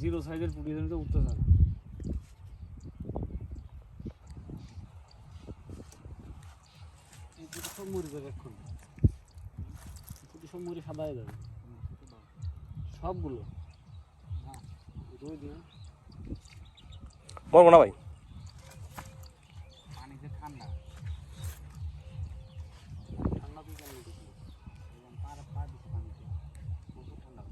Zero সাইজের পুঁটি তো উঠতে থাকে। এই পুঁটি সব মরে যাবে এখন, পুঁটি সব মরে সাদা হয়ে যাবে সবগুলো। মরবো না ভাই, পানিতে ঠান্ডা ঠান্ডা তুই কেন দিচ্ছিস এবং পা দিচ্ছে পানিতে প্রচুর ঠান্ডা।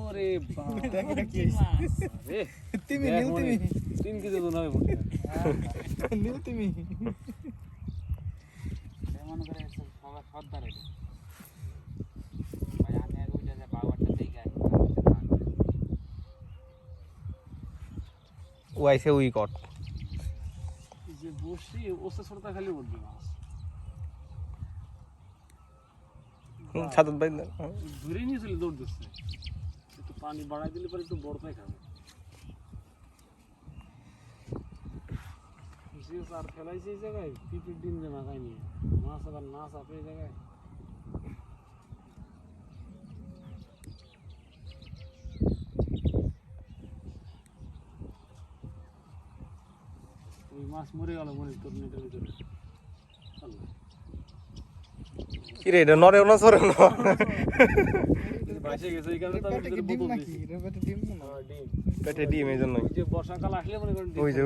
ওরে তিমি নীল তিমি 3 কেজি ওজন হবে নীল তিমি মনে করে সবার সর্দার এটা ভাই। আমি আগে ওইটা যে বাবারটা দেখে আসি ও আইসে উই কট যে বসি ওসে ছোটটা খালি উঠবে মাছ। সাদত ভাই ধরে নিয়ে চলে দৌড় দিচ্ছে, একটু পানি বাড়াই দিলে পরে একটু বড়টাই খাবে। আর ফেলাইছে এই জায়গায় পিপির ডিম যে মাথায় নিয়ে মাছ আবার না চাপে এই জায়গায়। ওই মাছ মরে গেল মনে তোর নেটের ভিতরে। কিরে এটা নরে না সরে না বাঁচে গেছে এই কারণে তো আমি ভিতরে বোতল দিয়েছি। ডিম পেটে ডিম এই জন্য। যে বর্ষাকাল আসলে মনে করেন ওই যে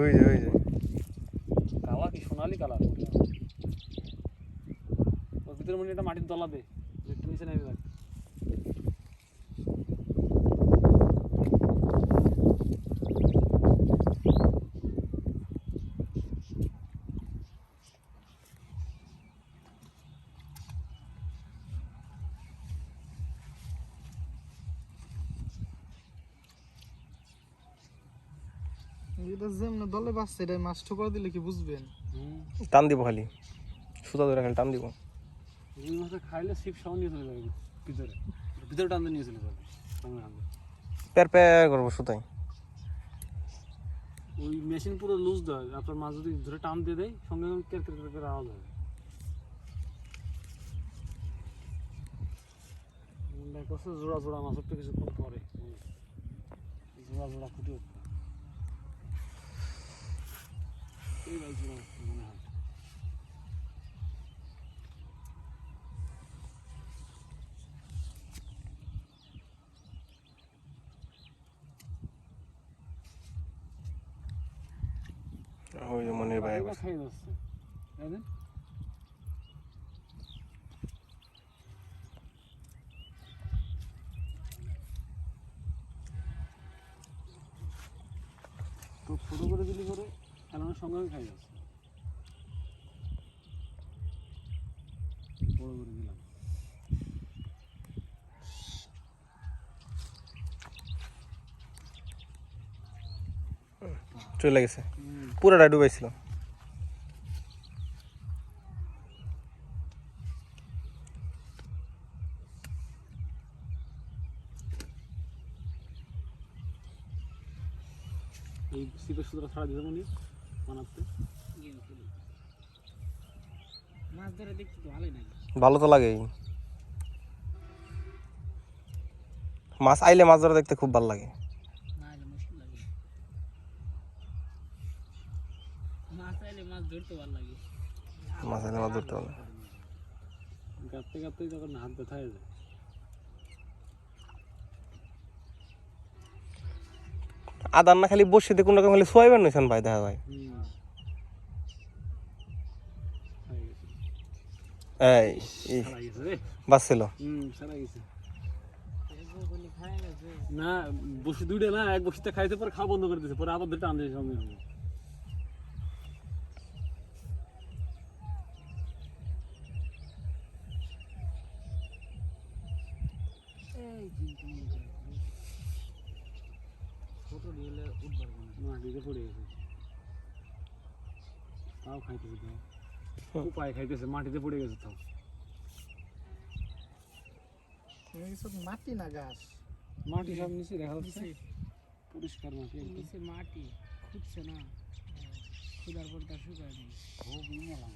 কালা কি সোনালি কালার। ওর ভিতরে মনে একটা মাটির তলা দে, একটু নিচে নামে রাখ। এটা যেমন দলে বাসছে এটা মাছ ঠোকর দিলে কি বুঝবেন? টান দিব খালি, সুতা ধরে খালি টান দিব। রুই মাছ খাইলে সিপ সাউন্ড নিয়ে চলে যাবে ভিতরে, ভিতরে টানতে নিয়ে চলে যাবে সঙ্গে সঙ্গে। প্যার প্যার করবো সুতাই। ওই মেশিন পুরো লুজ দেয়, আপনার মাছ যদি ধরে টান দিয়ে দেয় সঙ্গে সঙ্গে কের কের কের আওয়াজ হবে। দেখো জোড়া জোড়া মাছ একটু কিছুক্ষণ পরে জোড়া জোড়া ফুটে উঠবে। এই ভাই জোড়া মনে হয় ওই যে মনির ভাই খাই যাচ্ছে। তো ছোটো করে দিলি করে খেলানোর সঙ্গে খাই যাচ্ছে, বড় করে দিলাম। চলে গেছে, পুরাটা ডুবাইছিল। এই সিপের সুতরা ছাড়া দিতে মনে বানাতে মাছ ধরে দেখতে তো ভালোই লাগে। ভালো তো লাগেই, মাছ আইলে মাছ ধরা দেখতে খুব ভালো লাগে। মাছ আইলে মাছ ধরতে ভালো লাগে, মাছ আইলে মাছ ধরতে ভালো। গাঁততে গাঁততে যখন হাত ব্যথা হয়ে যায়। আদার না খালি বসিতে কোন রকম খালি সোয়াইবেন নইছেন ভাই, দেখা ভাই এই বাসছিল না বসে দুইটা না, এক বসিতে খাইতে পরে খাওয়া বন্ধ করে দিয়েছে, পরে আবার দুটো আনতে সঙ্গে সঙ্গে। মাটিতে পড়ে গেছে, তাও খাইতেছে, উপায় খাইতেছে, মাটিতে পড়ে গেছে তাও। মাটি না ঘাস, মাটি সব নিচে দেখা যাচ্ছে, পরিষ্কার মাটি, মাটি খুঁজছে না। খুদার পর তা শুকায় দিই খুব মেলা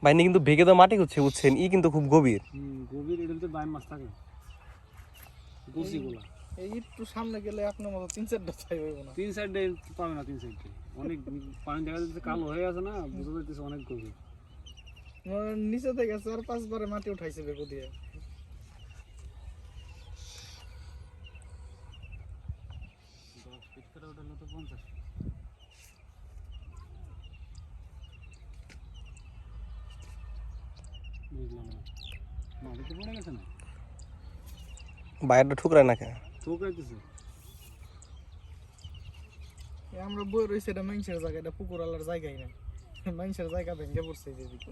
ভাই নি কিন্তু ভেগে তো মাটি হচ্ছে বুঝছেন ই কিন্তু খুব গভীর। গভীর এর ভিতরে বাইম মাছ থাকে গুলা এই একটু সামনে গেলে আপনার মতো 3-4টা চাই হইব না। 3 সাইডে পাবে না 3 সাইডে অনেক পানি দেখা যাচ্ছে কালো হয়ে আছে না বুঝতে পারতেছে অনেক গভীর নিচে থেকে 4-5 বারে মাটি উঠাইছে বেগু দিয়ে। ফিট করে ওঠালে তো 50 বুঝলাম না মাটিতে পড়ে গেছে না বাইরটা ঠুকরায় না কেন? ঠোকাইতেছে আমরা বই রইছে এটা মানুষের জায়গা, এটা পুকুর আলার জায়গাই না। মানুষের জায়গা ভেঙে পড়ছে যেদিকে।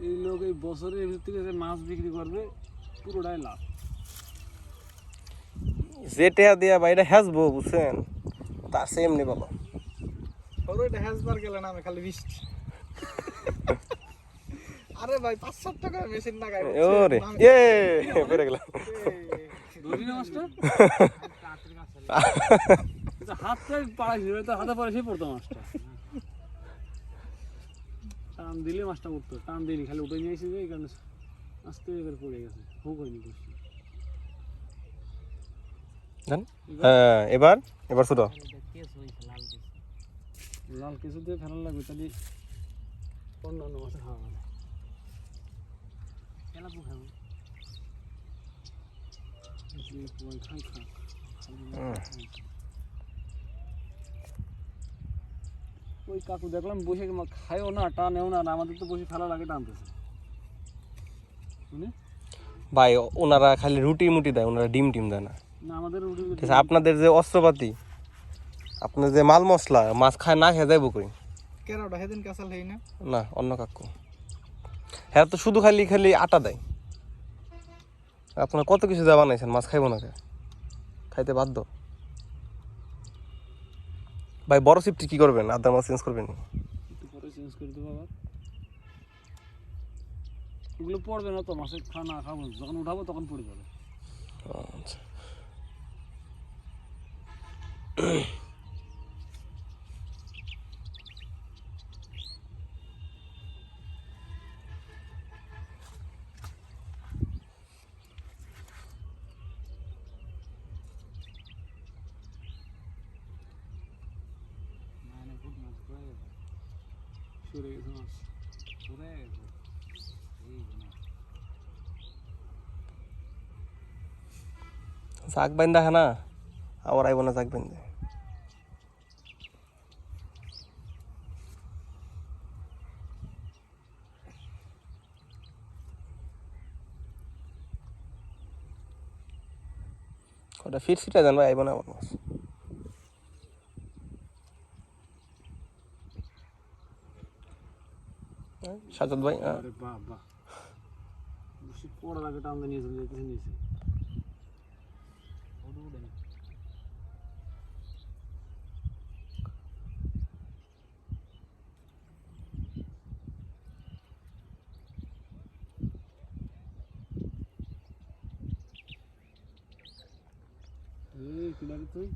এই লোক এই বছরের ভিতরে যে মাছ বিক্রি করবে পুরোটাই লাভ। যে টেহা দিয়া বাইরে হাসবো বুঝছেন তার সে এমনি পাবো। ওরে এটা হ্যাজবার গেলে না আমি খালি বৃষ্টি। আরে ভাই 5-7 টাকা মেশিন লাগাই ওরে পেরে গেলাম। ধরি না মাছটা হাতটা পাড়াইছিল তো হাতে পরে সে পড়তো মাছটা টান দিলে মাছটা উঠতো টান দিলি খালি উঠে নিয়ে এসে এই কারণে আস্তে করে পড়ে গেছে হুক হয়নি করছি হ্যাঁ এবার এবার ছোট লাল কিছু দিয়ে ফেলা লাগবে তাহলে অন্যান্য মাছে খাওয়া হবে তেলাপু খাবো খাই খা ওই কাকু দেখলাম বসে খায়ও না টানেও না আমাদের তো বসে ফেলা লাগে টানতেছে ভাই ওনারা খালি রুটি মুটি দেয়, ওনারা ডিম টিম দেয় না। না আমাদের ঠিক আছে আপনাদের যে অস্ত্রপাতি আপনার যে মাল মশলা মাছ খায় না খেয়ে যাইব কই? কেরাটা হেদিন কাঁচাল হেই না না অন্য কাকু হ্যাঁ তো শুধু খালি খালি আটা দেয়। আপনার কত কিছু যা বানাইছেন মাছ খাইব না কে? খাইতে বাধ্য। ভাই বড় সিফটি কি করবেন? আদার মাছ চেঞ্জ করবেন? একটু পরে চেঞ্জ করে দেবো আবার ওগুলো পড়বে না তো মাছে খানা খাবো যখন উঠাবো তখন পড়ে যাবে। আচ্ছা সরে গেছে মাছ সরে গেছে জাগ বাইন্দা হ্যাঁ না আবার আইব না জাগ বাইন্দে। কটা ফিট সিটা জানবা আইব না আবার মাছ। সাজাদ ভাই আরে বাহ বাহ বেশি পড়া লাগে টান নিয়ে চলে যেতে নিয়েছে এই কিলারি তুই